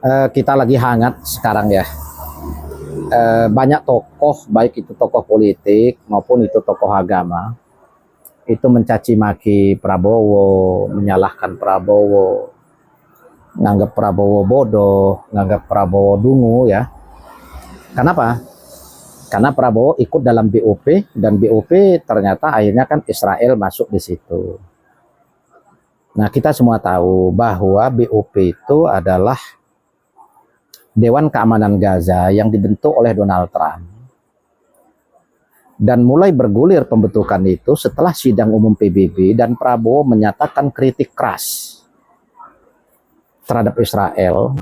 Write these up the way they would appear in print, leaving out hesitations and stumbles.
Kita lagi hangat sekarang ya. Banyak tokoh, baik itu tokoh politik maupun itu tokoh agama, itu mencaci maki Prabowo, menyalahkan Prabowo, nganggap Prabowo bodoh, nganggap Prabowo dungu ya. Kenapa? Karena Prabowo ikut dalam BOP dan BOP ternyata akhirnya kan Israel masuk di situ. Nah, kita semua tahu bahwa BOP itu adalah Dewan Keamanan Gaza yang dibentuk oleh Donald Trump. Dan mulai bergulir pembentukan itu setelah sidang umum PBB dan Prabowo menyatakan kritik keras terhadap Israel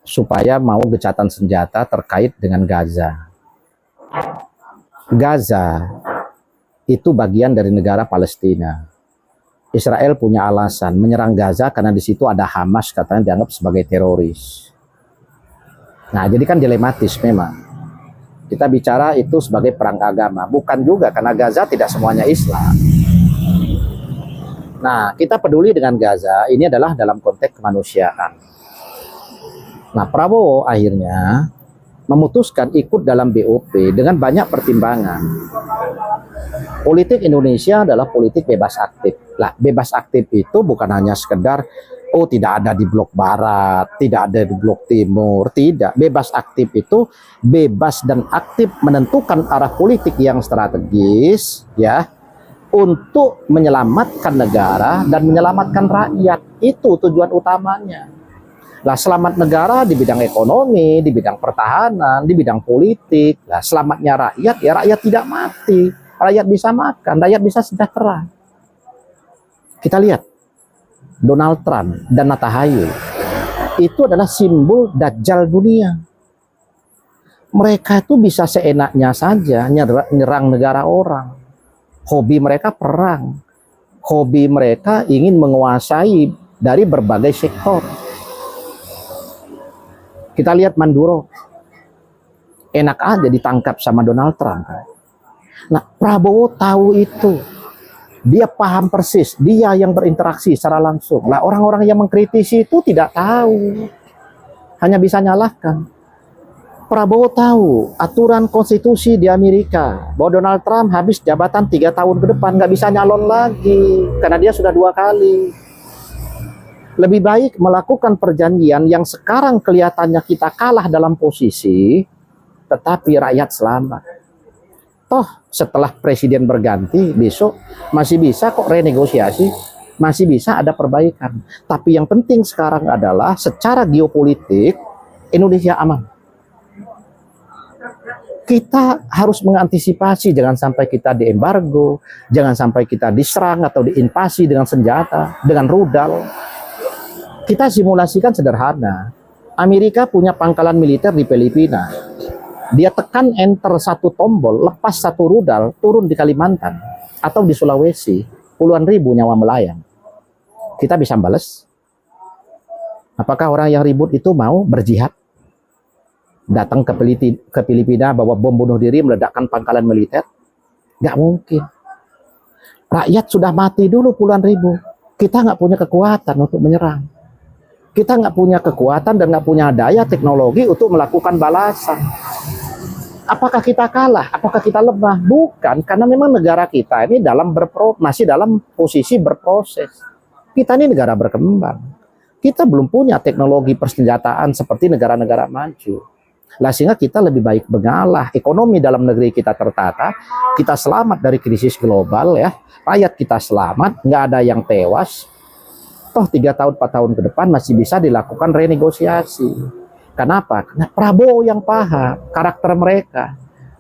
supaya mau gencatan senjata terkait dengan Gaza. Gaza itu bagian dari negara Palestina. Israel punya alasan menyerang Gaza karena di situ ada Hamas, katanya dianggap sebagai teroris. Nah, jadi kan dilematis memang. Kita bicara itu sebagai perang agama, bukan juga karena Gaza tidak semuanya Islam. Nah, kita peduli dengan Gaza ini adalah dalam konteks kemanusiaan. Nah, Prabowo akhirnya memutuskan ikut dalam BOP dengan banyak pertimbangan. Politik Indonesia adalah politik bebas aktif. Lah, bebas aktif itu bukan hanya sekedar tidak ada di blok barat, tidak ada di blok timur, tidak. Bebas aktif itu bebas dan aktif menentukan arah politik yang strategis ya untuk menyelamatkan negara dan menyelamatkan rakyat. Itu tujuan utamanya. Lah, selamat negara di bidang ekonomi, di bidang pertahanan, di bidang politik. Lah, selamatnya rakyat ya rakyat tidak mati, rakyat bisa makan, rakyat bisa sejahtera. Kita lihat Donald Trump dan Natahayu itu adalah simbol dajjal dunia. Mereka itu bisa seenaknya saja nyerang negara orang. Hobi mereka perang. Hobi mereka ingin menguasai dari berbagai sektor. Kita lihat Maduro. Enak aja ditangkap sama Donald Trump. Nah, Prabowo tahu itu. Dia paham persis, dia yang berinteraksi secara langsung. Lah, orang-orang yang mengkritisi itu tidak tahu, hanya bisa nyalahkan. Prabowo tahu aturan konstitusi di Amerika bahwa Donald Trump habis jabatan 3 tahun ke depan nggak bisa nyalon lagi karena dia sudah 2 kali. Lebih baik melakukan perjanjian yang sekarang kelihatannya kita kalah dalam posisi, tetapi rakyat selamat. Toh setelah presiden berganti besok masih bisa kok renegosiasi, masih bisa ada perbaikan. Tapi yang penting sekarang adalah secara geopolitik Indonesia aman. Kita harus mengantisipasi jangan sampai kita diembargo, jangan sampai kita diserang atau diinvasi dengan senjata, dengan rudal. Kita simulasikan sederhana. Amerika punya pangkalan militer di Filipina. Dia tekan enter satu tombol, lepas satu rudal, turun di Kalimantan atau di Sulawesi, puluhan ribu nyawa melayang. Kita bisa balas. Apakah orang yang ribut itu mau berjihad? Datang ke Filipina bawa bom bunuh diri, meledakkan pangkalan militer? Nggak mungkin. Rakyat sudah mati dulu puluhan ribu. Kita nggak punya kekuatan untuk menyerang. Kita nggak punya kekuatan dan nggak punya daya teknologi untuk melakukan balasan. Apakah kita kalah? Apakah kita lemah? Bukan, karena memang negara kita ini masih dalam posisi berproses. Kita ini negara berkembang. Kita belum punya teknologi persenjataan seperti negara-negara maju. Lah, sehingga kita lebih baik mengalah. Ekonomi dalam negeri kita tertata, kita selamat dari krisis global ya. Rakyat kita selamat, nggak ada yang tewas. Toh 3 tahun, 4 tahun ke depan masih bisa dilakukan renegosiasi. Kenapa? Karena Prabowo yang paham karakter mereka.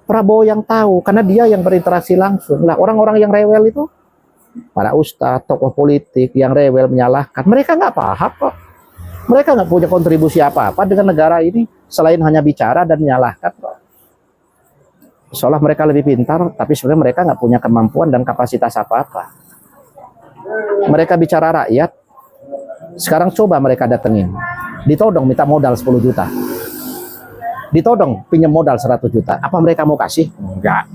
Prabowo yang tahu, karena dia yang berinteraksi langsung. Lah, orang-orang yang rewel itu, para ustadz, tokoh politik yang rewel menyalahkan, mereka nggak paham kok. Mereka nggak punya kontribusi apa-apa dengan negara ini, selain hanya bicara dan menyalahkan kok. Seolah mereka lebih pintar, tapi sebenarnya mereka nggak punya kemampuan dan kapasitas apa-apa. Mereka bicara rakyat, sekarang coba mereka datengin. Ditodong minta modal 10 juta. Ditodong pinjam modal 100 juta. Apa mereka mau kasih? Enggak.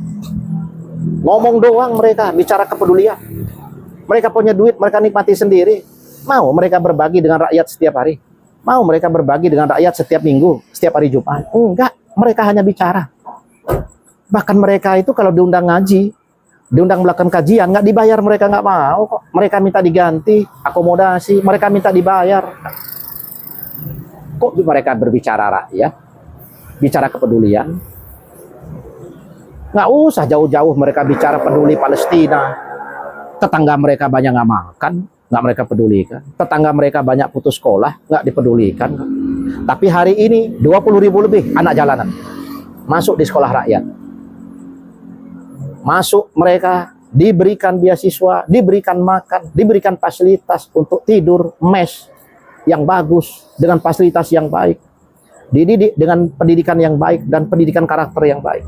Ngomong doang mereka, bicara kepedulian. Mereka punya duit, mereka nikmati sendiri. Mau mereka berbagi dengan rakyat setiap hari? Mau mereka berbagi dengan rakyat setiap minggu, setiap hari Jumat? Enggak, mereka hanya bicara. Bahkan mereka itu kalau diundang ngaji, diundang melakukan kajian, nggak dibayar, mereka nggak mau kok. Mereka minta diganti, akomodasi, mereka minta dibayar. Kok mereka berbicara rakyat, bicara kepedulian? Nggak usah jauh-jauh mereka bicara peduli Palestina. Tetangga mereka banyak nggak makan, nggak mereka pedulikan. Tetangga mereka banyak putus sekolah, nggak dipedulikan. Tapi hari ini 20.000 lebih anak jalanan masuk di sekolah rakyat. Masuk, mereka diberikan beasiswa, diberikan makan, diberikan fasilitas untuk tidur, mes yang bagus dengan fasilitas yang baik, dididik dengan pendidikan yang baik dan pendidikan karakter yang baik.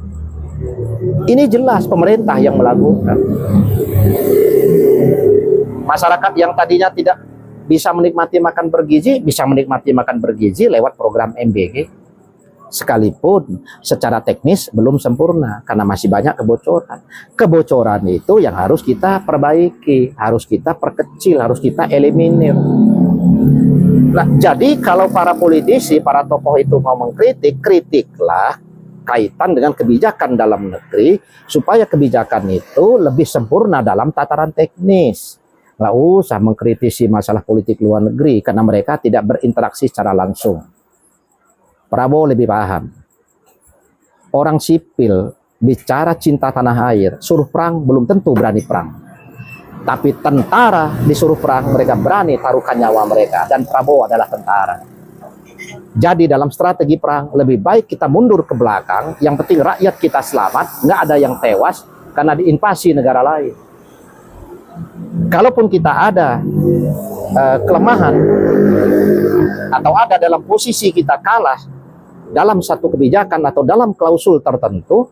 Ini jelas pemerintah yang melakukan. Masyarakat yang tadinya tidak bisa menikmati makan bergizi, bisa menikmati makan bergizi lewat program MBG. Sekalipun secara teknis belum sempurna karena masih banyak kebocoran. Kebocoran itu yang harus kita perbaiki, harus kita perkecil, harus kita eliminir. Nah, jadi kalau para politisi, para tokoh itu mau mengkritik, kritiklah kaitan dengan kebijakan dalam negeri supaya kebijakan itu lebih sempurna dalam tataran teknis. Nggak usah mengkritisi masalah politik luar negeri karena mereka tidak berinteraksi secara langsung. Prabowo lebih paham. Orang sipil bicara cinta tanah air, suruh perang belum tentu berani perang. Tapi tentara disuruh perang, mereka berani taruhkan nyawa mereka. Dan Prabowo adalah tentara. Jadi dalam strategi perang, lebih baik kita mundur ke belakang. Yang penting rakyat kita selamat, nggak ada yang tewas karena diinvasi negara lain. Kalaupun kita ada kelemahan atau ada dalam posisi kita kalah dalam satu kebijakan atau dalam klausul tertentu,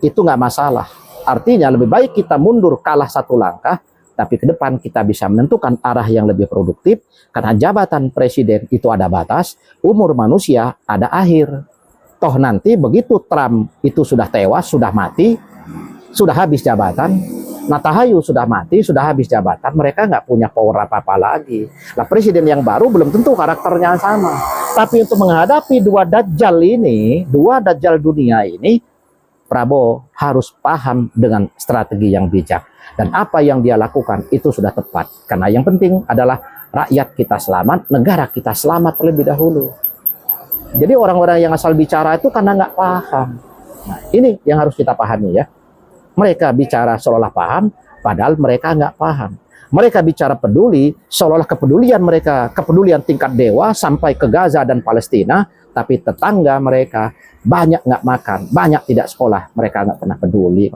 itu nggak masalah. Artinya lebih baik kita mundur kalah satu langkah, tapi ke depan kita bisa menentukan arah yang lebih produktif, karena jabatan presiden itu ada batas, umur manusia ada akhir. Toh nanti begitu Trump itu sudah tewas, sudah mati, sudah habis jabatan, Natahayu sudah mati, sudah habis jabatan, mereka nggak punya power apa-apa lagi. Nah, presiden yang baru belum tentu karakternya sama. Tapi untuk menghadapi dua dajjal ini, dua dajjal dunia ini, Prabowo harus paham dengan strategi yang bijak. Dan apa yang dia lakukan itu sudah tepat. Karena yang penting adalah rakyat kita selamat, negara kita selamat terlebih dahulu. Jadi orang-orang yang asal bicara itu karena nggak paham. Nah, ini yang harus kita pahami ya. Mereka bicara seolah paham, padahal mereka nggak paham. Mereka bicara peduli, seolah kepedulian mereka, kepedulian tingkat dewa sampai ke Gaza dan Palestina, tapi tetangga mereka banyak nggak makan, banyak tidak sekolah, mereka nggak pernah peduli.